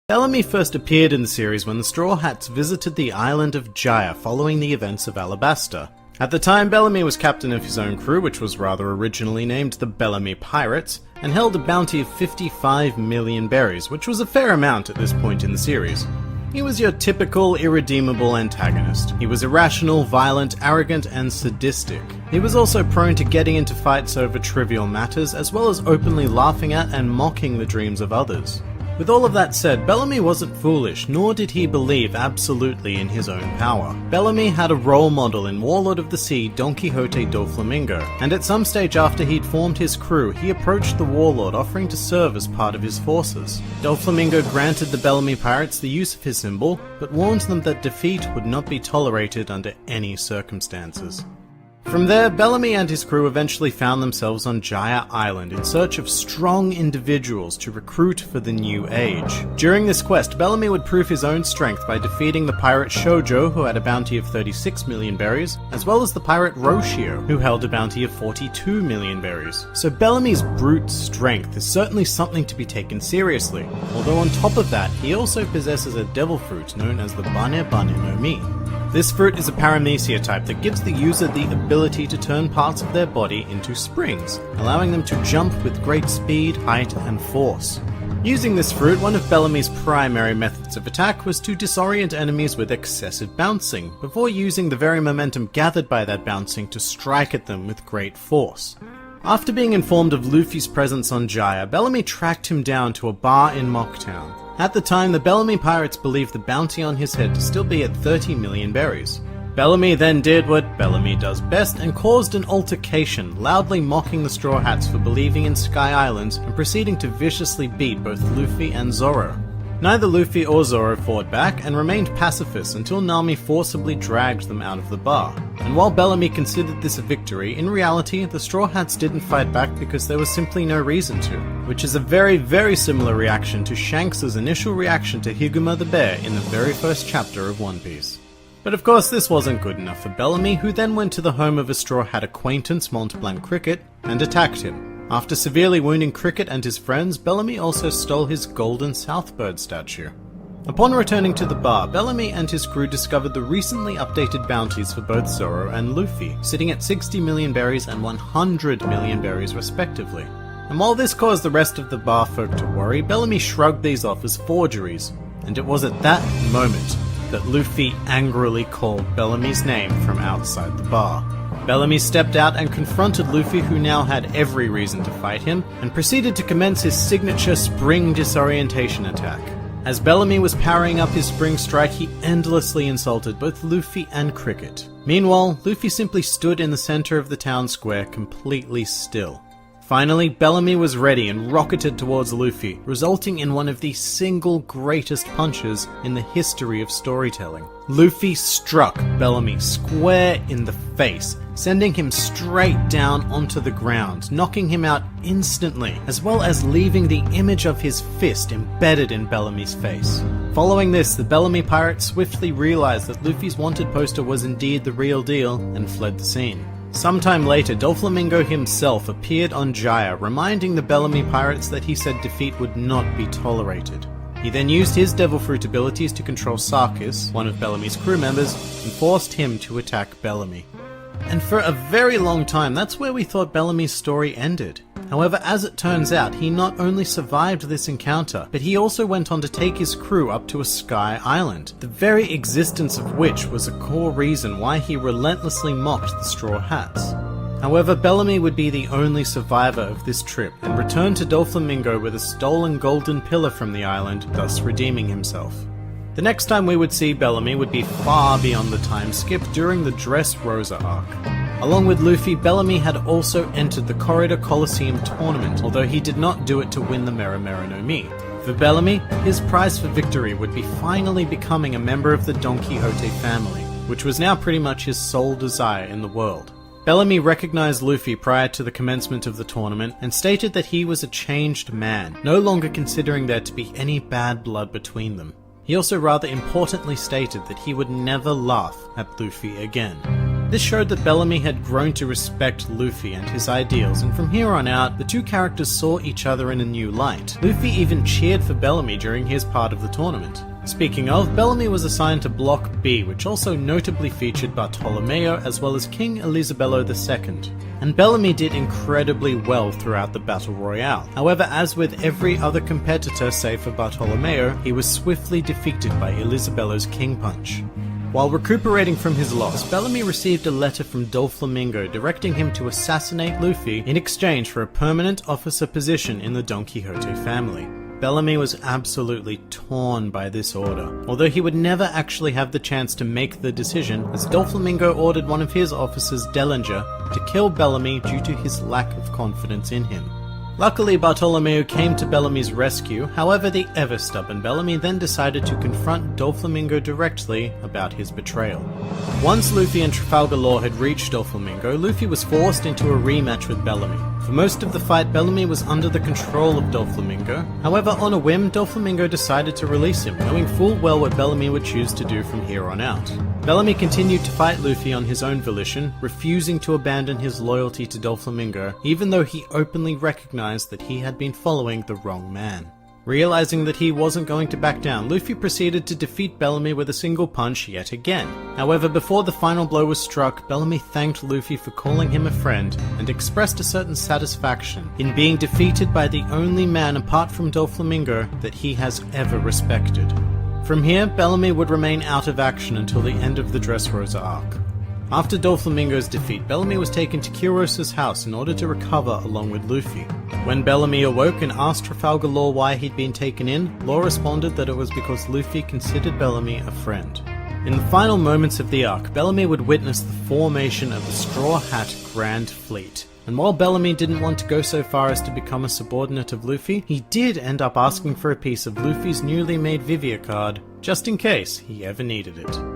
Bellamy first appeared in the series when the Straw Hats visited the island of Jaya following the events of Alabasta. At the time, Bellamy was captain of his own crew, which was rather originally named the Bellamy Pirates, and held a bounty of 55 million berries, which was a fair amount at this point in the series. He was your typical, irredeemable antagonist. He was irrational, violent, arrogant, and sadistic. He was also prone to getting into fights over trivial matters, as well as openly laughing at and mocking the dreams of others. With all of that said, Bellamy wasn't foolish, nor did he believe absolutely in his own power. Bellamy had a role model in Warlord of the Sea Don Quixote do Flamingo, and at some stage after he'd formed his crew, he approached the Warlord offering to serve as part of his forces. Do Flamingo granted the Bellamy pirates the use of his symbol, but warned them that defeat would not be tolerated under any circumstances. From there, Bellamy and his crew eventually found themselves on Jaya Island in search of strong individuals to recruit for the new age. During this quest, Bellamy would prove his own strength by defeating the pirate Shoujo, who had a bounty of 36 million berries, as well as the pirate Roshio, who held a bounty of 42 million berries. So Bellamy's brute strength is certainly something to be taken seriously, although on top of that, he also possesses a devil fruit known as the BANE no Mi. This fruit is a paramecia type that gives the user the ability to turn parts of their body into springs, allowing them to jump with great speed, height, and force. Using this fruit, one of Bellamy's primary methods of attack was to disorient enemies with excessive bouncing, before using the very momentum gathered by that bouncing to strike at them with great force. After being informed of Luffy's presence on Jaya, Bellamy tracked him down to a bar in Mocktown. At the time, the Bellamy pirates believed the bounty on his head to still be at 30 million berries. Bellamy then did what Bellamy does best and caused an altercation, loudly mocking the Straw Hats for believing in Sky Island and proceeding to viciously beat both Luffy and Zoro. Neither Luffy or Zoro fought back and remained pacifists until Nami forcibly dragged them out of the bar. And while Bellamy considered this a victory, in reality the Straw Hats didn't fight back because there was simply no reason to, which is a very similar reaction to Shanks' initial reaction to Higuma the bear in the very first chapter of One Piece. But of course this wasn't good enough for Bellamy, who then went to the home of a Straw Hat acquaintance, Montblanc Cricket, and attacked him. After severely wounding Cricket and his friends, Bellamy also stole his golden Southbird statue. Upon returning to the bar, Bellamy and his crew discovered the recently updated bounties for both Zoro and Luffy, sitting at 60 million berries and 100 million berries respectively. And while this caused the rest of the bar folk to worry, Bellamy shrugged these off as forgeries, and it was at that moment that Luffy angrily called Bellamy's name from outside the bar. Bellamy stepped out and confronted Luffy, who now had every reason to fight him, and proceeded to commence his signature spring disorientation attack. As Bellamy was powering up his spring strike, he endlessly insulted both Luffy and Cricket. Meanwhile, Luffy simply stood in the center of the town square, completely still. Finally, Bellamy was ready and rocketed towards Luffy, resulting in one of the single greatest punches in the history of storytelling. Luffy struck Bellamy square in the face, sending him straight down onto the ground, knocking him out instantly, as well as leaving the image of his fist embedded in Bellamy's face. Following this, the Bellamy pirates swiftly realized that Luffy's wanted poster was indeed the real deal and fled the scene. Sometime later, Doflamingo himself appeared on Jaya, reminding the Bellamy pirates that he said defeat would not be tolerated. He then used his Devil Fruit abilities to control Sarkis, one of Bellamy's crew members, and forced him to attack Bellamy. And for a very long time, that's where we thought Bellamy's story ended. However, as it turns out, he not only survived this encounter, but he also went on to take his crew up to a Sky Island, the very existence of which was a core reason why he relentlessly mocked the Straw Hats. However, Bellamy would be the only survivor of this trip, and returned to Doflamingo with a stolen golden pillar from the island, thus redeeming himself. The next time we would see Bellamy would be far beyond the time skip during the Dressrosa arc. Along with Luffy, Bellamy had also entered the Corridor Coliseum tournament, although he did not do it to win the Mera no Mi. For Bellamy, his prize for victory would be finally becoming a member of the Don Quixote family, which was now pretty much his sole desire in the world. Bellamy recognized Luffy prior to the commencement of the tournament and stated that he was a changed man, no longer considering there to be any bad blood between them. He also rather importantly stated that he would never laugh at Luffy again. This showed that Bellamy had grown to respect Luffy and his ideals, and from here on out, the two characters saw each other in a new light. Luffy even cheered for Bellamy during his part of the tournament. Speaking of, Bellamy was assigned to Block B, which also notably featured Bartolomeo as well as King Elisabello II. And Bellamy did incredibly well throughout the Battle Royale. However, as with every other competitor save for Bartolomeo, he was swiftly defeated by Elisabello's King Punch. While recuperating from his loss, Bellamy received a letter from Doflamingo directing him to assassinate Luffy in exchange for a permanent officer position in the Don Quixote family. Bellamy was absolutely torn by this order, although he would never actually have the chance to make the decision, as Doflamingo ordered one of his officers, Dellinger, to kill Bellamy due to his lack of confidence in him. Luckily, Bartolomeo came to Bellamy's rescue. However, the ever-stubborn Bellamy then decided to confront Doflamingo directly about his betrayal. Once Luffy and Trafalgar Law had reached Doflamingo, Luffy was forced into a rematch with Bellamy. For most of the fight, Bellamy was under the control of Doflamingo. However, on a whim, Doflamingo decided to release him, knowing full well what Bellamy would choose to do from here on out. Bellamy continued to fight Luffy on his own volition, refusing to abandon his loyalty to Doflamingo, even though he openly recognized that he had been following the wrong man. Realizing that he wasn't going to back down, Luffy proceeded to defeat Bellamy with a single punch yet again. However, before the final blow was struck, Bellamy thanked Luffy for calling him a friend and expressed a certain satisfaction in being defeated by the only man apart from Doflamingo that he has ever respected. From here, Bellamy would remain out of action until the end of the Dressrosa arc. After Doflamingo's defeat, Bellamy was taken to Quiros' house in order to recover along with Luffy. When Bellamy awoke and asked Trafalgar Law why he'd been taken in, Law responded that it was because Luffy considered Bellamy a friend. In the final moments of the arc, Bellamy would witness the formation of the Straw Hat Grand Fleet. And while Bellamy didn't want to go so far as to become a subordinate of Luffy, he did end up asking for a piece of Luffy's newly made Vivia card, just in case he ever needed it.